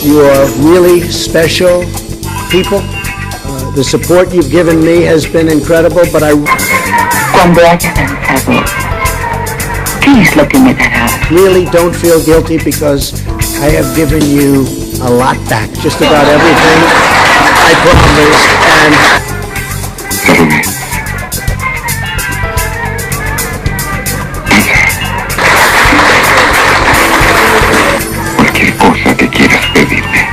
You are really special people. The support you've given me has been incredible, but Cuando haya danzado, ¿qué es lo que me dará? really don't feel guilty because I have given you a lot back, just about everything I promised, Cualquier cosa que quieras pedirme.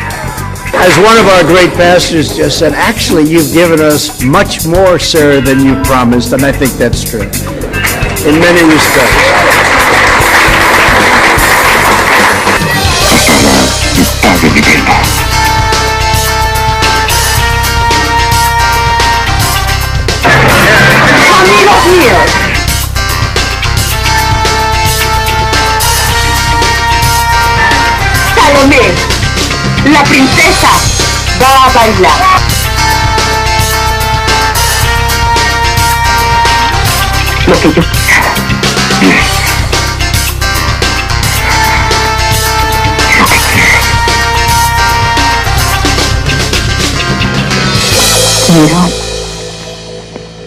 as one of our great pastors just said, actually, you've given us much more, sir, than you promised, and I think that's true, in many respects. Padre divino. Amigos míos, Salomé, la princesa va a bailar. Lo que yo quiera. Bien. Lo que quieras. Quiero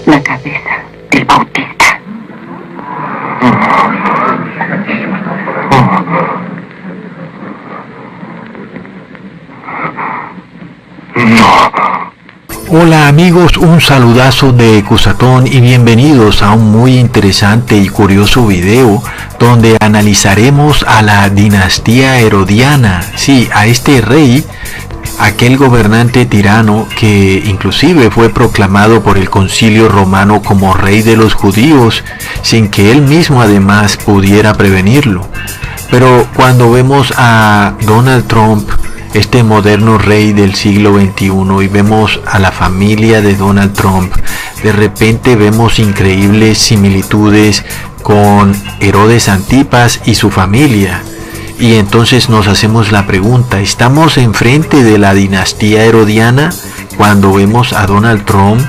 la cabeza del Bautista. Hola amigos, un saludazo de Cusatón y bienvenidos a un muy interesante y curioso video donde analizaremos a la dinastía herodiana, sí, a este rey, aquel gobernante tirano que inclusive fue proclamado por el Concilio Romano como rey de los judíos sin que él mismo además pudiera prevenirlo. Pero cuando vemos a Donald Trump, este moderno rey del siglo XXI, y vemos a la familia de Donald Trump, de repente vemos increíbles similitudes con Herodes Antipas y su familia. Y entonces nos hacemos la pregunta, ¿estamos enfrente de la dinastía herodiana cuando vemos a Donald Trump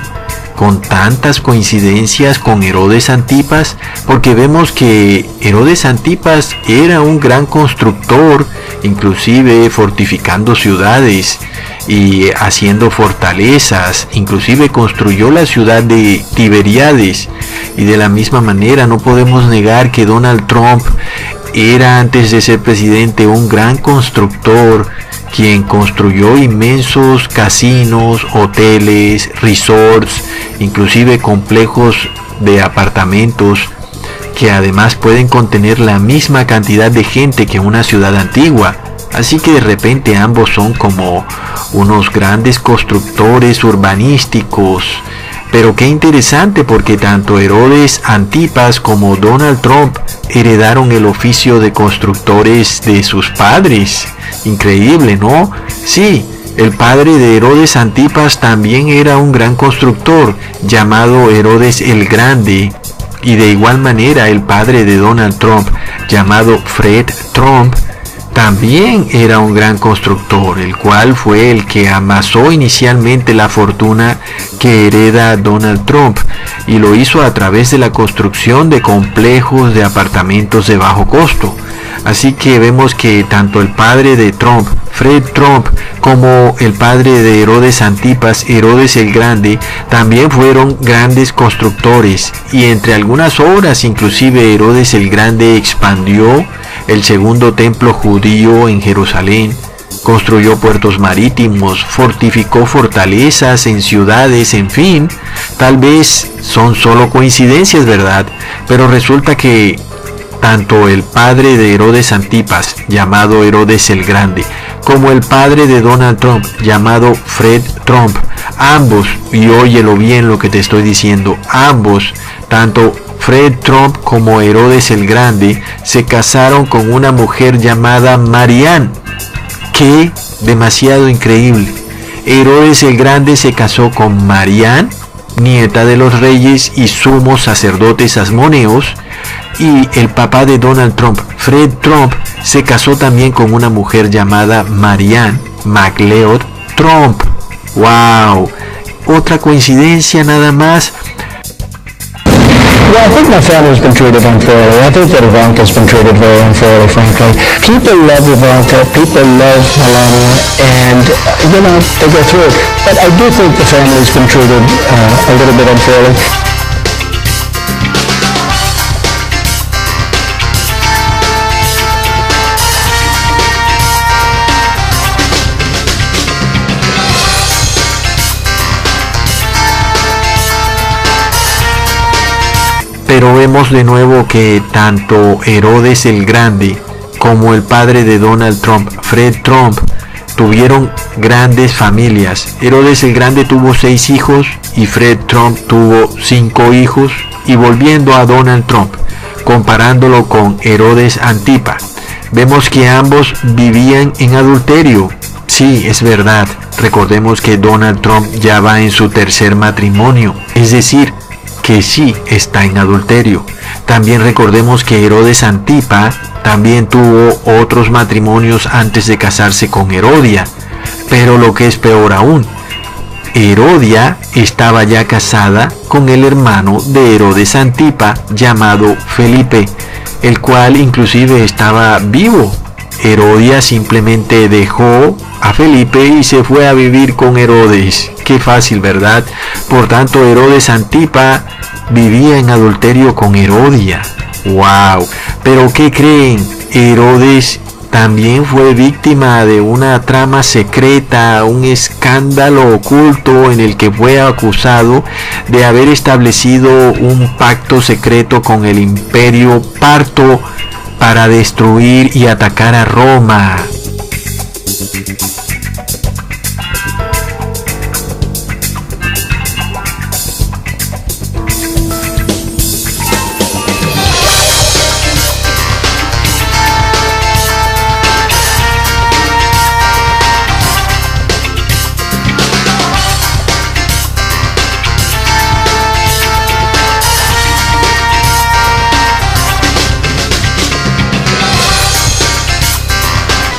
con tantas coincidencias con Herodes Antipas? Porque vemos que Herodes Antipas era un gran constructor, inclusive fortificando ciudades y haciendo fortalezas, inclusive construyó la ciudad de Tiberíades. Y de la misma manera no podemos negar que Donald Trump era, antes de ser presidente, un gran constructor, quien construyó inmensos casinos, hoteles, resorts, inclusive complejos de apartamentos que además pueden contener la misma cantidad de gente que una ciudad antigua. Así que de repente ambos son como unos grandes constructores urbanísticos. Pero qué interesante, porque tanto Herodes Antipas como Donald Trump heredaron el oficio de constructores de sus padres. Increíble, ¿no? Sí, el padre de Herodes Antipas también era un gran constructor, llamado Herodes el Grande. Y de igual manera el padre de Donald Trump, llamado Fred Trump, también era un gran constructor, el cual fue el que amasó inicialmente la fortuna que hereda Donald Trump, y lo hizo a través de la construcción de complejos de apartamentos de bajo costo. Así que vemos que tanto el padre de Trump, Fred Trump, como el padre de Herodes Antipas, Herodes el Grande, también fueron grandes constructores, y entre algunas obras inclusive Herodes el Grande expandió el segundo templo judío en Jerusalén, construyó puertos marítimos, fortificó fortalezas en ciudades, en fin. Tal vez son solo coincidencias, ¿verdad? Pero resulta que tanto el padre de Herodes Antipas, llamado Herodes el Grande, como el padre de Donald Trump, llamado Fred Trump, ambos, y óyelo bien lo que te estoy diciendo, ambos, tanto Fred Trump como Herodes el Grande, se casaron con una mujer llamada Marianne. ¡Qué demasiado increíble! Herodes el Grande se casó con Marianne, nieta de los reyes y sumos sacerdotes asmoneos, y el papá de Donald Trump, Fred Trump, se casó también con una mujer llamada Marianne MacLeod Trump. ¡Wow! Otra coincidencia nada más. Well, I think my family's been treated unfairly. I think that Ivanka's been treated very unfairly, frankly. People love Ivanka, people love Melania, and, they go through it. But I do think the family's been treated a little bit unfairly. Pero vemos de nuevo que tanto Herodes el Grande como el padre de Donald Trump, Fred Trump, tuvieron grandes familias. Herodes el Grande tuvo 6 hijos y Fred Trump tuvo 5 hijos. Y volviendo a Donald Trump, comparándolo con Herodes Antipa, vemos que ambos vivían en adulterio. Sí, es verdad. Recordemos que Donald Trump ya va en su 3er matrimonio, es decir, que sí está en adulterio. También recordemos que Herodes Antipa también tuvo otros matrimonios antes de casarse con Herodia. Pero lo que es peor aún, Herodia estaba ya casada con el hermano de Herodes Antipa llamado Felipe, el cual inclusive estaba vivo. Herodia simplemente dejó a Felipe y se fue a vivir con Herodes. Qué fácil, ¿verdad? Por tanto, Herodes Antipa vivía en adulterio con Herodia. ¡Wow! Pero ¿qué creen? Herodes también fue víctima de una trama secreta, un escándalo oculto en el que fue acusado de haber establecido un pacto secreto con el Imperio Parto para destruir y atacar a Roma.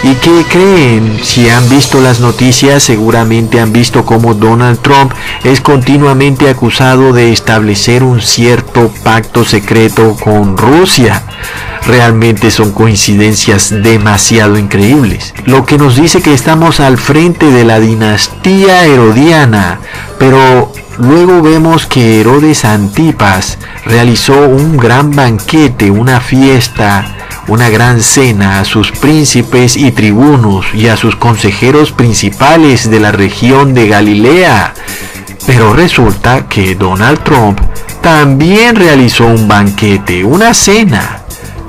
¿Y qué creen? Si han visto las noticias, seguramente han visto cómo Donald Trump es continuamente acusado de establecer un cierto pacto secreto con Rusia. Realmente son coincidencias demasiado increíbles. Lo que nos dice que estamos al frente de la dinastía herodiana, pero luego vemos que Herodes Antipas realizó un gran banquete, una fiesta, una gran cena a sus príncipes y tribunos y a sus consejeros principales de la región de Galilea. Pero resulta que Donald Trump también realizó un banquete, una cena,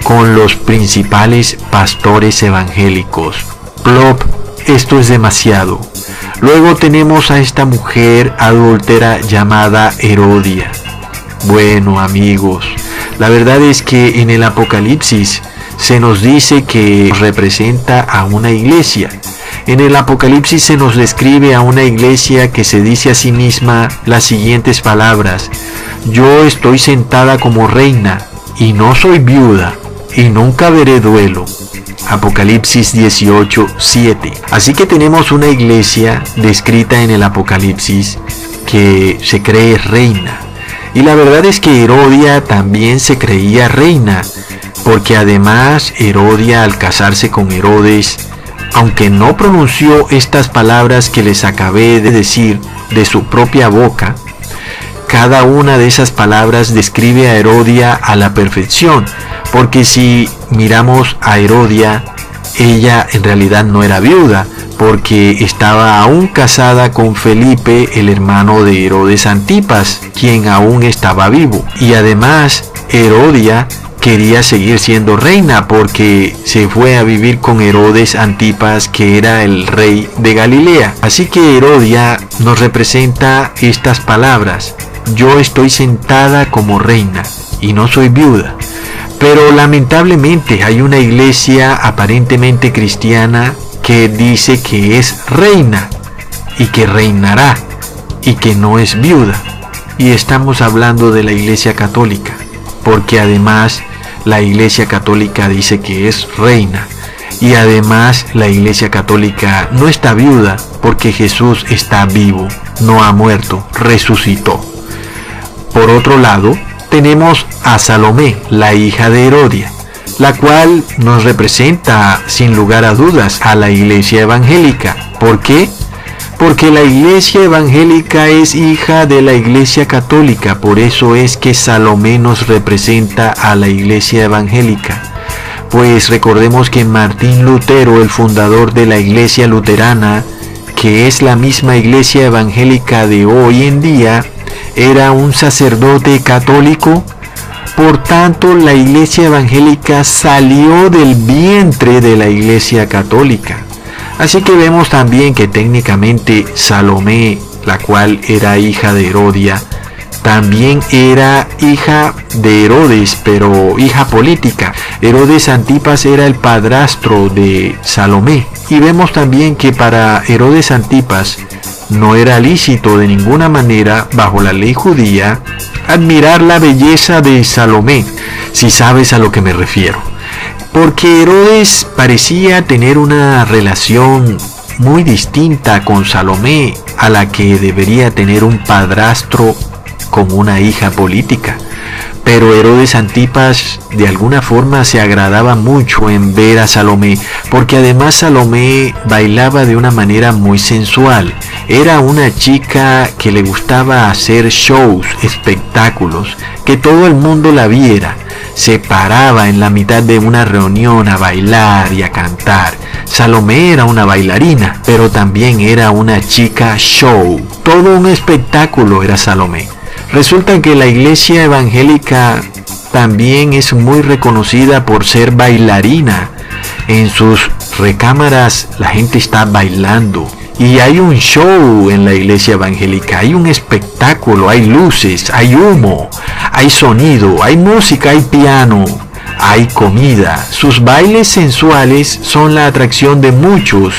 con los principales pastores evangélicos. Plop, esto es demasiado. Luego tenemos a esta mujer adúltera llamada Herodia. Bueno, amigos, la verdad es que en el Apocalipsis se nos dice que representa a una iglesia. En el Apocalipsis se nos describe a una iglesia que se dice a sí misma las siguientes palabras: yo estoy sentada como reina y no soy viuda y nunca veré duelo. Apocalipsis 18:7. Así que tenemos una iglesia descrita en el Apocalipsis que se cree reina. Y la verdad es que Herodia también se creía reina, porque además Herodia, al casarse con Herodes, aunque no pronunció estas palabras que les acabé de decir de su propia boca, cada una de esas palabras describe a Herodia a la perfección, porque si miramos a Herodia, ella en realidad no era viuda, porque estaba aún casada con Felipe, el hermano de Herodes Antipas, quien aún estaba vivo. Y además, Herodia quería seguir siendo reina porque se fue a vivir con Herodes Antipas, que era el rey de Galilea. Así que Herodia nos representa estas palabras: yo estoy sentada como reina y no soy viuda. Pero lamentablemente hay una iglesia aparentemente cristiana que dice que es reina y que reinará y que no es viuda. Y estamos hablando de la Iglesia Católica, porque además la Iglesia Católica dice que es reina, y además la Iglesia Católica no está viuda porque Jesús está vivo, no ha muerto, resucitó. Por otro lado, tenemos a Salomé, la hija de Herodia, la cual nos representa sin lugar a dudas a la Iglesia Evangélica. ¿Por qué? Porque la Iglesia Evangélica es hija de la Iglesia Católica, por eso es que Salomé nos representa a la Iglesia Evangélica. Pues recordemos que Martín Lutero, el fundador de la Iglesia Luterana, que es la misma Iglesia Evangélica de hoy en día, era un sacerdote católico. Por tanto, la Iglesia Evangélica salió del vientre de la Iglesia Católica. Así que vemos también que técnicamente Salomé, la cual era hija de Herodia, también era hija de Herodes, pero hija política. Herodes Antipas era el padrastro de Salomé. Y vemos también que para Herodes Antipas no era lícito de ninguna manera, bajo la ley judía, admirar la belleza de Salomé, si sabes a lo que me refiero. Porque Herodes parecía tener una relación muy distinta con Salomé a la que debería tener un padrastro con una hija política. Pero Herodes Antipas de alguna forma se agradaba mucho en ver a Salomé, porque además Salomé bailaba de una manera muy sensual. Era una chica que le gustaba hacer shows, espectáculos, que todo el mundo la viera. Se paraba en la mitad de una reunión a bailar y a cantar. Salomé era una bailarina, pero también era una chica show. Todo un espectáculo era Salomé. Resulta que la Iglesia Evangélica también es muy reconocida por ser bailarina. En sus recámaras la gente está bailando. Y hay un show en la Iglesia Evangélica, hay un espectáculo, hay luces, hay humo, hay sonido, hay música, hay piano, hay comida. Sus bailes sensuales son la atracción de muchos,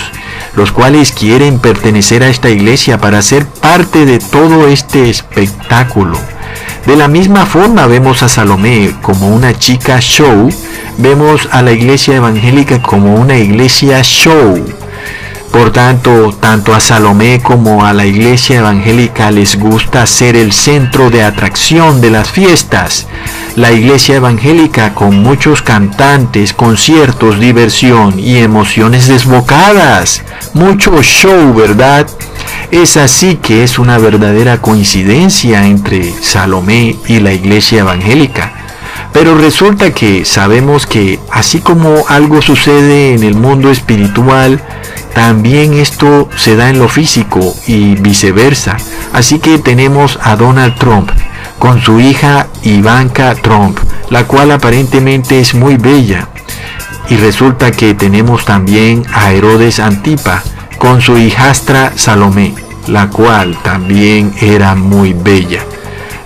los cuales quieren pertenecer a esta iglesia para ser parte de todo este espectáculo. De la misma forma vemos a Salomé como una chica show, vemos a la Iglesia Evangélica como una iglesia show. Por tanto, tanto a Salomé como a la Iglesia Evangélica les gusta ser el centro de atracción de las fiestas. La Iglesia Evangélica con muchos cantantes, conciertos, diversión y emociones desbocadas. Mucho show, ¿verdad? Es así que es una verdadera coincidencia entre Salomé y la Iglesia Evangélica. Pero resulta que sabemos que así como algo sucede en el mundo espiritual, también esto se da en lo físico y viceversa. Así que tenemos a Donald Trump con su hija Ivanka Trump, la cual aparentemente es muy bella. Y resulta que tenemos también a Herodes Antipa con su hijastra Salomé, la cual también era muy bella.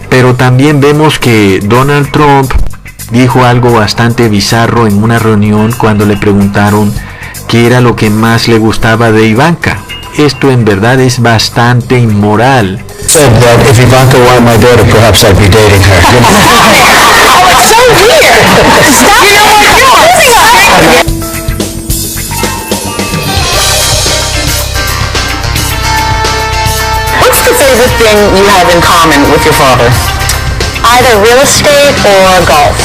Pero también vemos que Donald Trump dijo algo bastante bizarro en una reunión cuando le preguntaron qué era lo que más le gustaba de Ivanka. Esto en verdad es bastante inmoral. Said that if Ivanka were my daughter, perhaps I'd be dating her. You know? Oh, it's so weird. Stop. You know what? You're losing us. What's the favorite thing you have in common with your father? Either real estate or golf.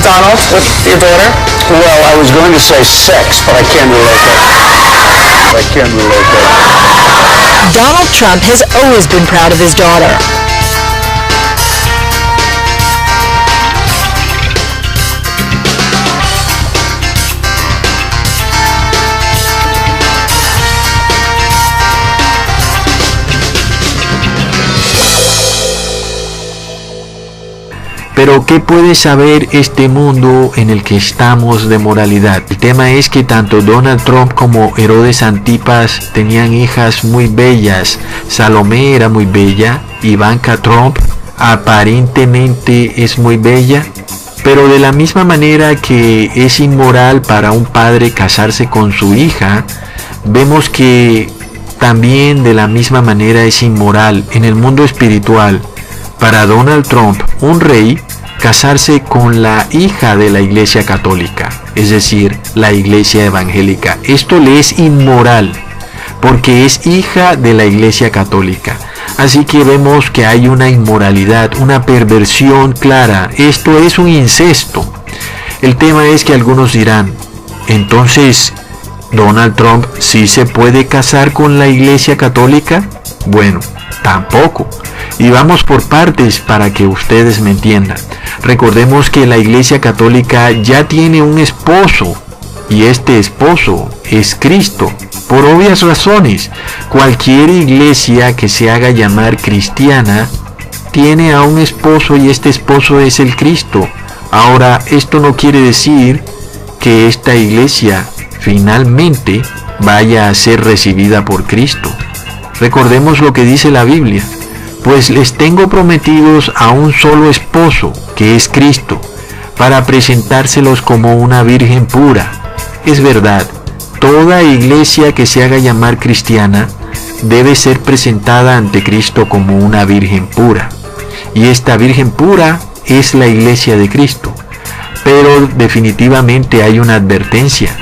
Donald, with your daughter? Well, I was going to say sex, but I can't relate that. Donald Trump has always been proud of his daughter. Pero ¿qué puede saber este mundo en el que estamos de moralidad? El tema es que tanto Donald Trump como Herodes Antipas tenían hijas muy bellas. Salomé era muy bella, Ivanka Trump aparentemente es muy bella, pero de la misma manera que es inmoral para un padre casarse con su hija, vemos que también de la misma manera es inmoral en el mundo espiritual para Donald Trump, un rey, casarse con la hija de la Iglesia Católica, es decir, la Iglesia Evangélica. Esto le es inmoral porque es hija de la Iglesia Católica. Así que vemos que hay una inmoralidad, una perversión clara. Esto es un incesto. El tema es que algunos dirán, entonces, ¿Donald Trump sí se puede casar con la Iglesia Católica? Bueno, tampoco. Y vamos por partes para que ustedes me entiendan. Recordemos que la Iglesia Católica ya tiene un esposo, y este esposo es Cristo. Por obvias razones, cualquier iglesia que se haga llamar cristiana tiene a un esposo y este esposo es el Cristo. Ahora, esto no quiere decir que esta iglesia finalmente vaya a ser recibida por Cristo. Recordemos lo que dice la Biblia. Pues les tengo prometidos a un solo esposo, que es Cristo, para presentárselos como una virgen pura. Es verdad, toda iglesia que se haga llamar cristiana debe ser presentada ante Cristo como una virgen pura. Y esta virgen pura es la iglesia de Cristo. Pero definitivamente hay una advertencia,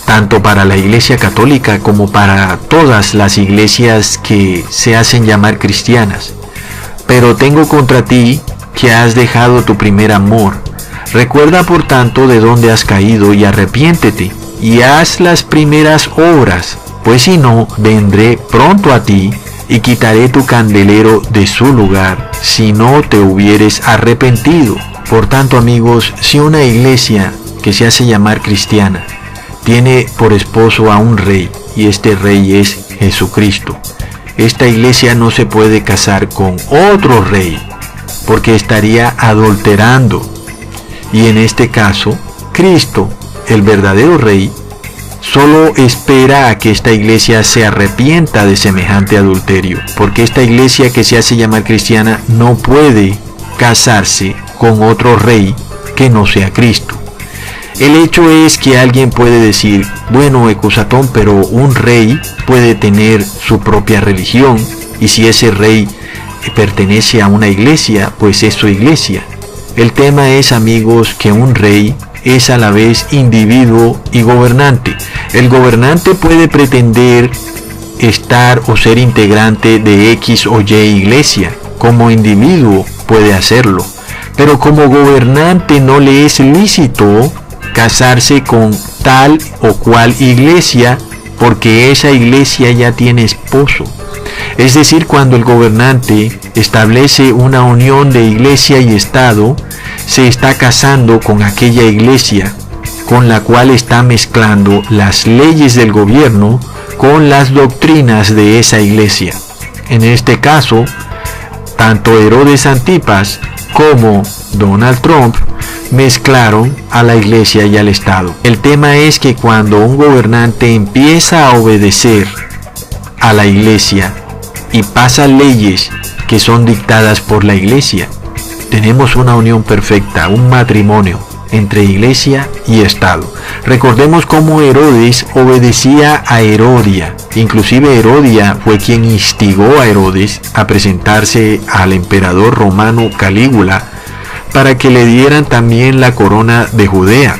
tanto para la Iglesia Católica como para todas las iglesias que se hacen llamar cristianas. Pero tengo contra ti que has dejado tu primer amor. Recuerda por tanto de dónde has caído y arrepiéntete, y haz las primeras obras, pues si no, vendré pronto a ti y quitaré tu candelero de su lugar, si no te hubieres arrepentido. Por tanto, amigos, si una iglesia que se hace llamar cristiana tiene por esposo a un rey, y este rey es Jesucristo, esta iglesia no se puede casar con otro rey, porque estaría adulterando. Y en este caso, Cristo, el verdadero rey, solo espera a que esta iglesia se arrepienta de semejante adulterio, porque esta iglesia que se hace llamar cristiana no puede casarse con otro rey que no sea Cristo. El hecho es que alguien puede decir, bueno, Ecusatón, pero un rey puede tener su propia religión, y si ese rey pertenece a una iglesia, pues es su iglesia. El tema es, amigos, que un rey es a la vez individuo y gobernante. El gobernante puede pretender estar o ser integrante de X o Y iglesia. Como individuo puede hacerlo, pero como gobernante no le es lícito casarse con tal o cual iglesia, porque esa iglesia ya tiene esposo. Es decir, cuando el gobernante establece una unión de iglesia y Estado, se está casando con aquella iglesia, con la cual está mezclando las leyes del gobierno con las doctrinas de esa iglesia. En este caso, tanto Herodes Antipas como Donald Trump mezclaron a la iglesia y al Estado. El tema es que cuando un gobernante empieza a obedecer a la iglesia y pasa leyes que son dictadas por la iglesia, tenemos una unión perfecta, un matrimonio entre iglesia y Estado. Recordemos cómo Herodes obedecía a Herodia. Inclusive Herodia fue quien instigó a Herodes a presentarse al emperador romano Calígula para que le dieran también la corona de Judea.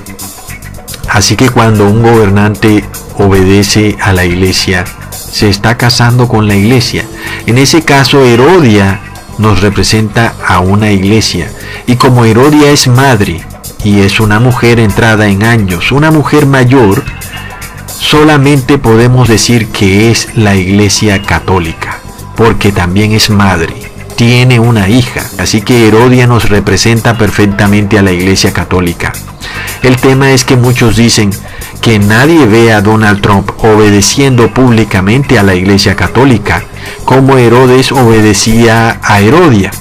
Así que cuando un gobernante obedece a la iglesia, se está casando con la iglesia. En ese caso, Herodia nos representa a una iglesia, y como Herodia es madre y es una mujer entrada en años, una mujer mayor, solamente podemos decir que es la iglesia católica, porque también es madre, tiene una hija. Así que Herodia nos representa perfectamente a la iglesia católica. El tema es que muchos dicen que nadie ve a Donald Trump obedeciendo públicamente a la iglesia católica como Herodes obedecía a Herodia,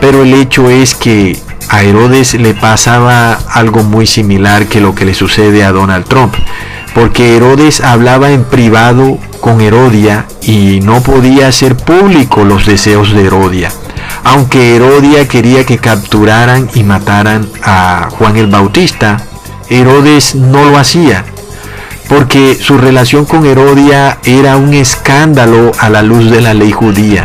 pero el hecho es que a Herodes le pasaba algo muy similar que lo que le sucede a Donald Trump, porque Herodes hablaba en privado con Herodia y no podía hacer público los deseos de Herodia, aunque Herodia quería que capturaran y mataran a Juan el Bautista. Herodes no lo hacía, porque su relación con Herodia era un escándalo a la luz de la ley judía.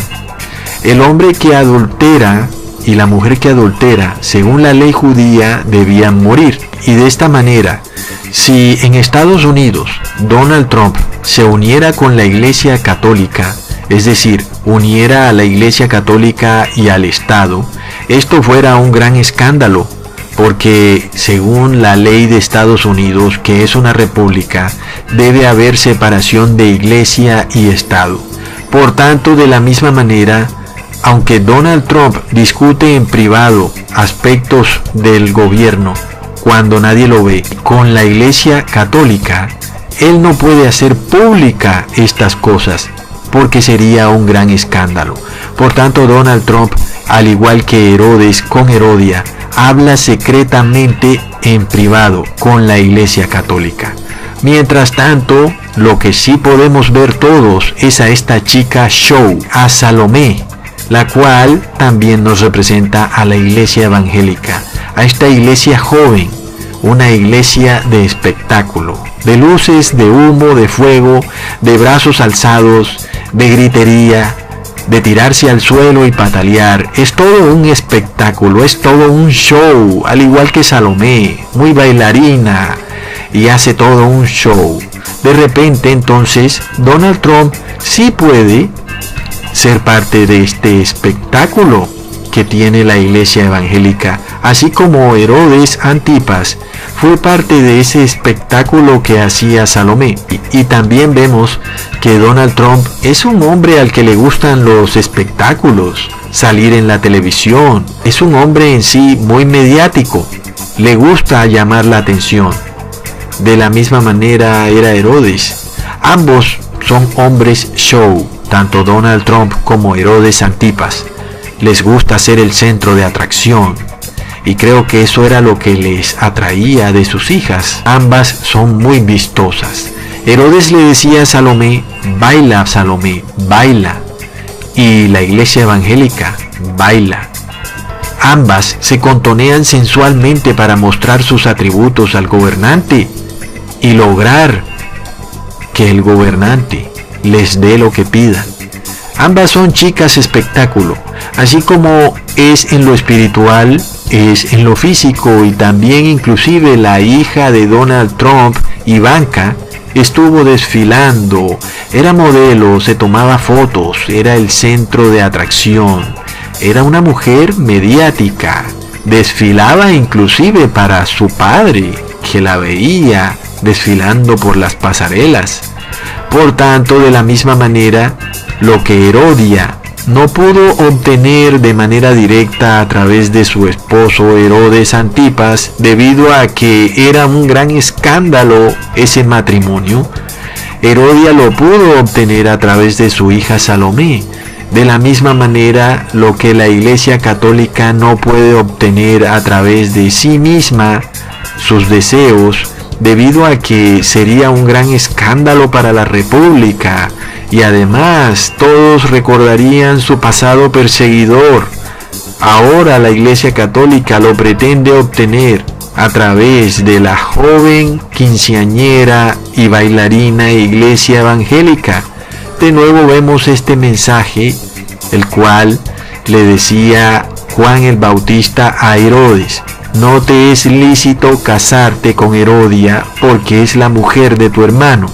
El hombre que adultera y la mujer que adultera, según la ley judía, debían morir. Y de esta manera, si en Estados Unidos Donald Trump se uniera con la Iglesia Católica, es decir, uniera a la Iglesia Católica y al Estado, esto fuera un gran escándalo, porque según la ley de Estados Unidos, que es una república, debe haber separación de Iglesia y Estado. Por tanto, de la misma manera, aunque Donald Trump discute en privado aspectos del gobierno cuando nadie lo ve con la Iglesia Católica, él no puede hacer pública estas cosas porque sería un gran escándalo. Por tanto, Donald Trump, al igual que Herodes con Herodia, habla secretamente en privado con la Iglesia Católica. Mientras tanto, lo que sí podemos ver todos es a esta chica show, a Salomé, la cual también nos representa a la iglesia evangélica, a esta iglesia joven, una iglesia de espectáculo, de luces, de humo, de fuego, de brazos alzados, de gritería, de tirarse al suelo y patalear. Es todo un espectáculo, es todo un show, al igual que Salomé, muy bailarina y hace todo un show. De repente entonces Donald Trump sí puede ser parte de este espectáculo que tiene la iglesia evangélica, así como Herodes Antipas fue parte de ese espectáculo que hacía Salomé. Y también vemos que Donald Trump es un hombre al que le gustan los espectáculos, salir en la televisión, es un hombre en sí muy mediático, le gusta llamar la atención. De la misma manera era Herodes. Ambos son hombres show, tanto Donald Trump como Herodes Antipas. Les gusta ser el centro de atracción, y creo que eso era lo que les atraía de sus hijas. Ambas son muy vistosas. Herodes le decía a Salomé, baila Salomé, baila, y la iglesia evangélica, baila. Ambas se contonean sensualmente para mostrar sus atributos al gobernante y lograr que el gobernante les dé lo que pidan. Ambas son chicas espectáculo, así como es en lo espiritual, es en lo físico, y también inclusive la hija de Donald Trump, Ivanka, estuvo desfilando, era modelo, se tomaba fotos, era el centro de atracción, era una mujer mediática, desfilaba inclusive para su padre, que la veía desfilando por las pasarelas. Por tanto, de la misma manera, lo que Herodia no pudo obtener de manera directa a través de su esposo Herodes Antipas, debido a que era un gran escándalo ese matrimonio, Herodia lo pudo obtener a través de su hija Salomé. De la misma manera, lo que la Iglesia Católica no puede obtener a través de sí misma, sus deseos, debido a que sería un gran escándalo para la República, y además todos recordarían su pasado perseguidor. Ahora la Iglesia Católica lo pretende obtener a través de la joven quinceañera y bailarina Iglesia Evangélica. De nuevo vemos este mensaje, el cual le decía Juan el Bautista a Herodes: no te es lícito casarte con Herodia, porque es la mujer de tu hermano.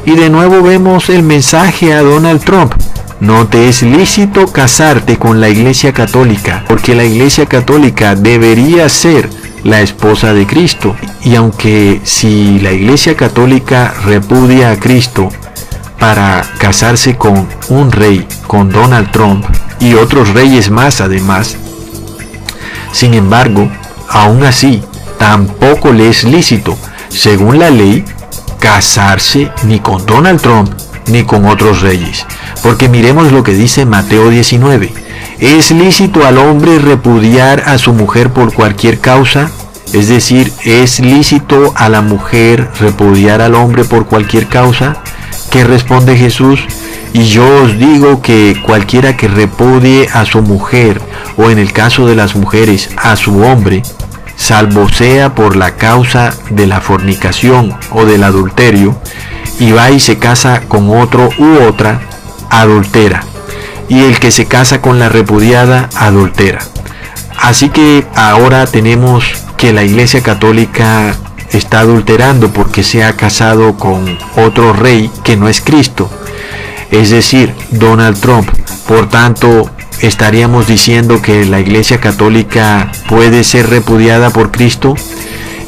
Y de nuevo vemos el mensaje a Donald Trump: no te es lícito casarte con la Iglesia Católica, porque la Iglesia Católica debería ser la esposa de Cristo. Y aunque si la Iglesia Católica repudia a Cristo para casarse con un rey, con Donald Trump y otros reyes más además, sin embargo, aún así, tampoco le es lícito, según la ley, casarse ni con Donald Trump ni con otros reyes. Porque miremos lo que dice Mateo 19. ¿Es lícito al hombre repudiar a su mujer por cualquier causa? Es decir, ¿es lícito a la mujer repudiar al hombre por cualquier causa? ¿Qué responde Jesús? Y yo os digo que cualquiera que repudie a su mujer, o en el caso de las mujeres, a su hombre, salvo sea por la causa de la fornicación o del adulterio, y va y se casa con otro u otra, adultera. Y el que se casa con la repudiada, adultera. Así que ahora tenemos que la Iglesia Católica está adulterando porque se ha casado con otro rey que no es Cristo, es decir, Donald Trump. Por tanto, estaríamos diciendo que la Iglesia Católica puede ser repudiada por Cristo.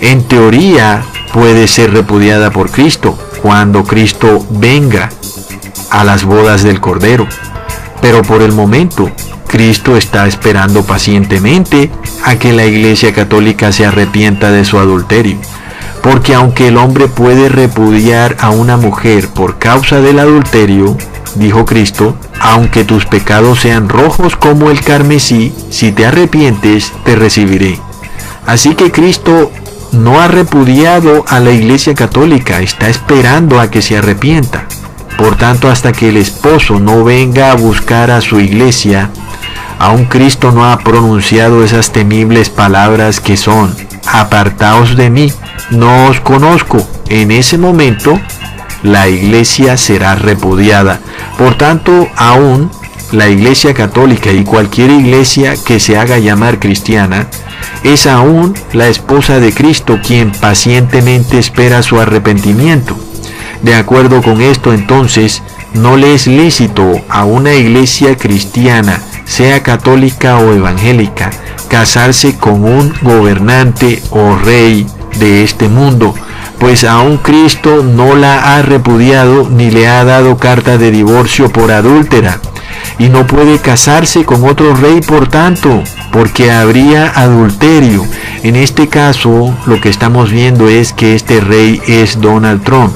En teoría puede ser repudiada por Cristo cuando Cristo venga a las bodas del Cordero, pero por el momento Cristo está esperando pacientemente a que la Iglesia Católica se arrepienta de su adulterio, porque aunque el hombre puede repudiar a una mujer por causa del adulterio, dijo Cristo, aunque tus pecados sean rojos como el carmesí, si te arrepientes, te recibiré. Así que Cristo no ha repudiado a la Iglesia Católica, está esperando a que se arrepienta. Por tanto, hasta que el esposo no venga a buscar a su iglesia, aún Cristo no ha pronunciado esas temibles palabras que son: apartaos de mí, no os conozco. En ese momento, la iglesia será repudiada. Por tanto, aún la Iglesia Católica y cualquier iglesia que se haga llamar cristiana es aún la esposa de Cristo, quien pacientemente espera su arrepentimiento. De acuerdo con esto, entonces, no le es lícito a una iglesia cristiana, sea católica o evangélica, casarse con un gobernante o rey de este mundo, pues aún Cristo no la ha repudiado ni le ha dado carta de divorcio por adúltera, y no puede casarse con otro rey por tanto, porque habría adulterio. En este caso, lo que estamos viendo es que este rey es Donald Trump.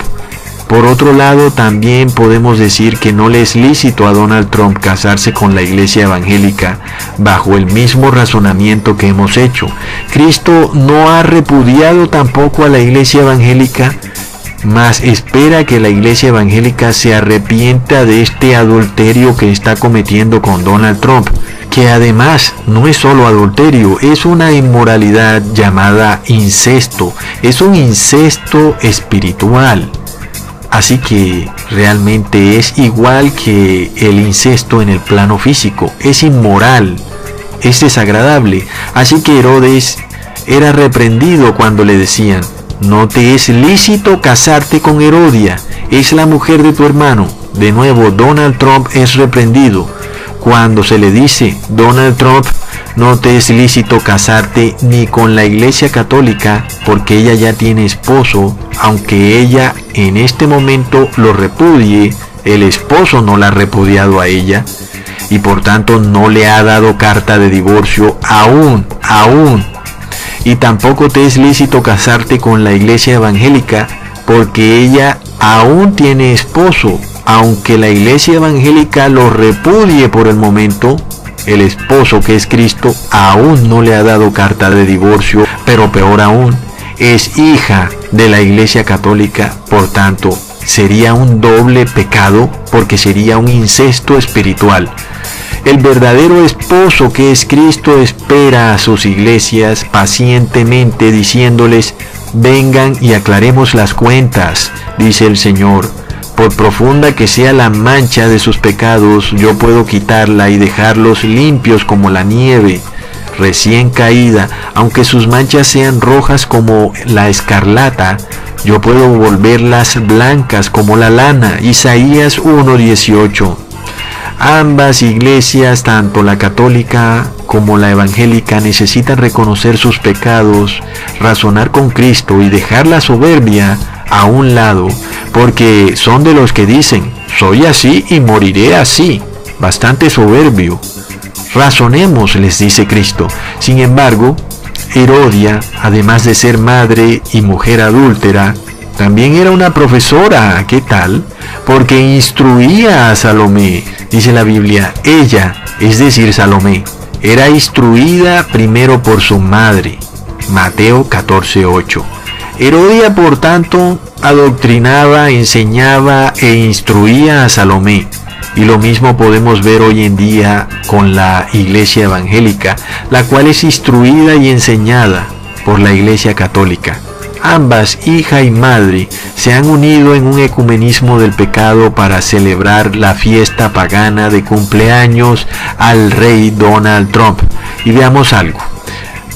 Por otro lado, también podemos decir que no le es lícito a Donald Trump casarse con la iglesia evangélica bajo el mismo razonamiento que hemos hecho. Cristo no ha repudiado tampoco a la iglesia evangélica, mas espera que la iglesia evangélica se arrepienta de este adulterio que está cometiendo con Donald Trump, que además no es solo adulterio, es una inmoralidad llamada incesto, es un incesto espiritual. Así que realmente es igual que el incesto en el plano físico, es inmoral, es desagradable. Así que Herodes era reprendido cuando le decían: no te es lícito casarte con Herodia, es la mujer de tu hermano. De nuevo, Donald Trump es reprendido cuando se le dice: Donald Trump, no te es lícito casarte ni con la iglesia católica, porque ella ya tiene esposo, aunque ella en este momento lo repudie, el esposo no la ha repudiado a ella, y por tanto no le ha dado carta de divorcio aún. Y tampoco te es lícito casarte con la iglesia evangélica, porque ella aún tiene esposo, aunque la iglesia evangélica lo repudie por el momento. El esposo, que es Cristo, aún no le ha dado carta de divorcio, pero peor aún, es hija de la iglesia católica. Por tanto, sería un doble pecado, porque sería un incesto espiritual. El verdadero esposo, que es Cristo, espera a sus iglesias pacientemente, diciéndoles: vengan y aclaremos las cuentas, dice el Señor. Por profunda que sea la mancha de sus pecados, yo puedo quitarla y dejarlos limpios como la nieve recién caída. Aunque sus manchas sean rojas como la escarlata, yo puedo volverlas blancas como la lana. Isaías 1:18. Ambas iglesias, tanto la católica como la evangélica, necesitan reconocer sus pecados, razonar con Cristo y dejar la soberbia a un lado, porque son de los que dicen: soy así y moriré así. Bastante soberbio. Razonemos, les dice Cristo. Sin embargo, Herodia, además de ser madre y mujer adúltera, también era una profesora, ¿qué tal? Porque instruía a Salomé, dice la Biblia, ella, es decir, Salomé, era instruida primero por su madre, Mateo 14:8. Herodia, por tanto, adoctrinaba, enseñaba e instruía a Salomé. Y lo mismo podemos ver hoy en día con la iglesia evangélica, la cual es instruida y enseñada por la iglesia católica. Ambas, hija y madre, se han unido en un ecumenismo del pecado para celebrar la fiesta pagana de cumpleaños al rey Donald Trump. Y veamos algo.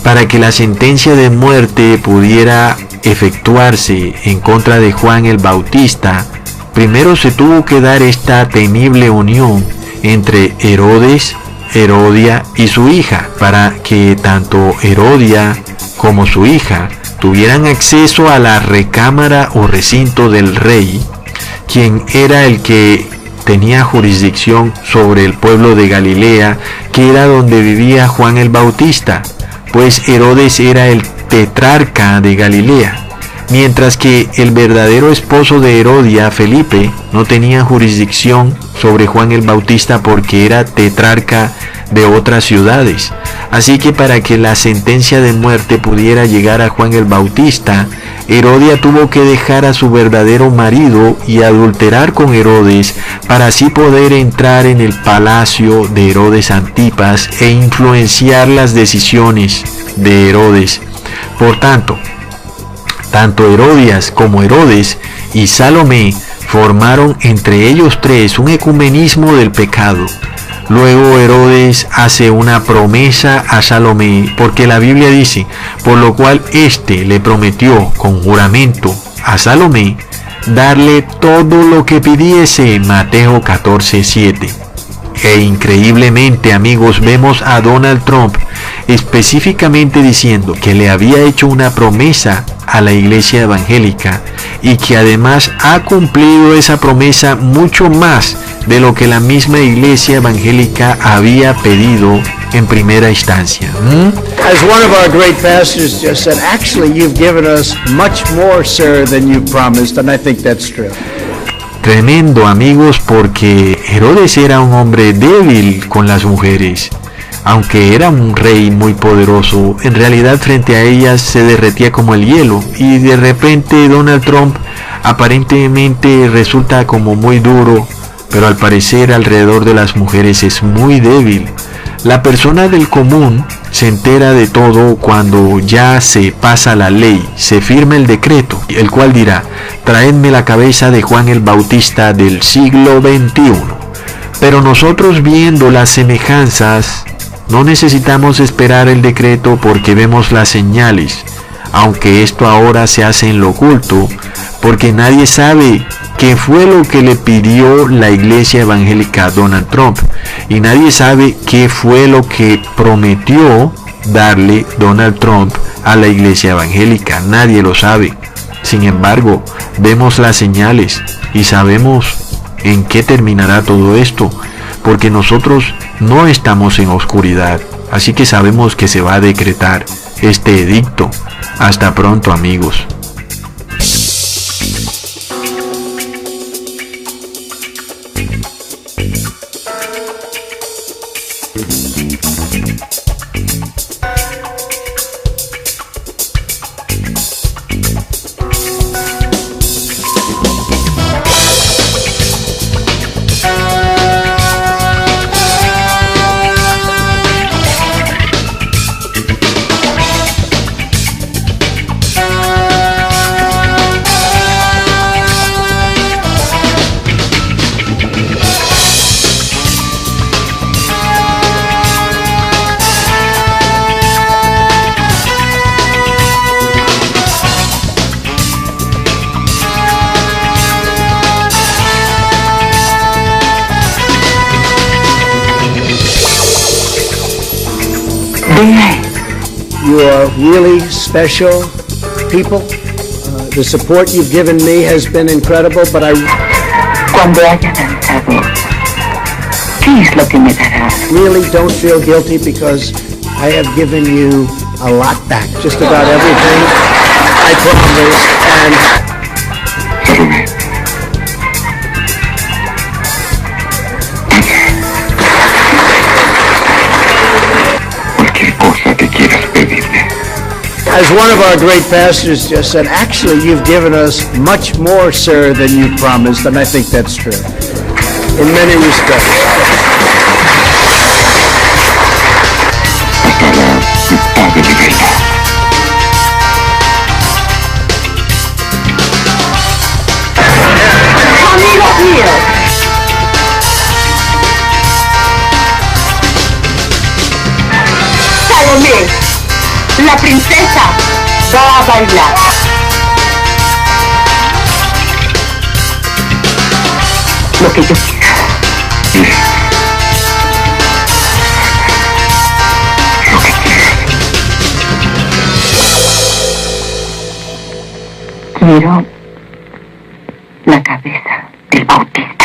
Para que la sentencia de muerte pudiera efectuarse en contra de Juan el Bautista, primero se tuvo que dar esta temible unión entre Herodes, Herodia y su hija, para que tanto Herodia como su hija tuvieran acceso a la recámara o recinto del rey, quien era el que tenía jurisdicción sobre el pueblo de Galilea, que era donde vivía Juan el Bautista, pues Herodes era el tetrarca de Galilea, mientras que el verdadero esposo de Herodia, Felipe, no tenía jurisdicción sobre Juan el Bautista porque era tetrarca de otras ciudades. Así que para que la sentencia de muerte pudiera llegar a Juan el Bautista, Herodia tuvo que dejar a su verdadero marido y adulterar con Herodes para así poder entrar en el palacio de Herodes Antipas e influenciar las decisiones de Herodes. Por tanto Herodías como Herodes y Salomé formaron entre ellos tres un ecumenismo del pecado. Luego Herodes hace una promesa a Salomé, porque la Biblia dice, por lo cual éste le prometió con juramento a Salomé darle todo lo que pidiese, Mateo 14:7. E increíblemente, amigos, vemos a Donald Trump específicamente diciendo que le había hecho una promesa a la iglesia evangélica y que además ha cumplido esa promesa mucho más de lo que la misma iglesia evangélica había pedido en primera instancia. As one of our great pastors just said, actually you've given us much more, sir, than you promised, and I think that's true. Tremendo, amigos, porque Herodes era un hombre débil con las mujeres. Aunque era un rey muy poderoso, en realidad frente a ellas se derretía como el hielo, y de repente Donald Trump aparentemente resulta como muy duro, pero al parecer alrededor de las mujeres es muy débil. La persona del común se entera de todo cuando ya se pasa la ley, se firma el decreto, el cual dirá, traedme la cabeza de Juan el Bautista del siglo XXI. Pero nosotros, viendo las semejanzas, no necesitamos esperar el decreto porque vemos las señales, aunque esto ahora se hace en lo oculto, porque nadie sabe qué fue lo que le pidió la iglesia evangélica a Donald Trump, y nadie sabe qué fue lo que prometió darle Donald Trump a la iglesia evangélica. Nadie lo sabe. Sin embargo, vemos las señales y sabemos en qué terminará todo esto, porque nosotros no estamos en oscuridad, así que sabemos que se va a decretar este edicto. Hasta pronto, amigos. You are really special people. The support you've given me has been incredible, but I Cuando haya danzado, please look in that eye. really don't feel guilty because I have given you a lot back, just about everything I promised, and Salomé. Cualquier cosa que quieras pedirme. As one of our great pastors just said, actually, you've given us much more, sir, than you promised, and I think that's true, in many respects. Hasta la mitad de mi vida. Amigos míos, Salomé, la princesa va a bailar. Lo que yo quiera. Bien. Lo que quieras. Quiero la cabeza del Bautista.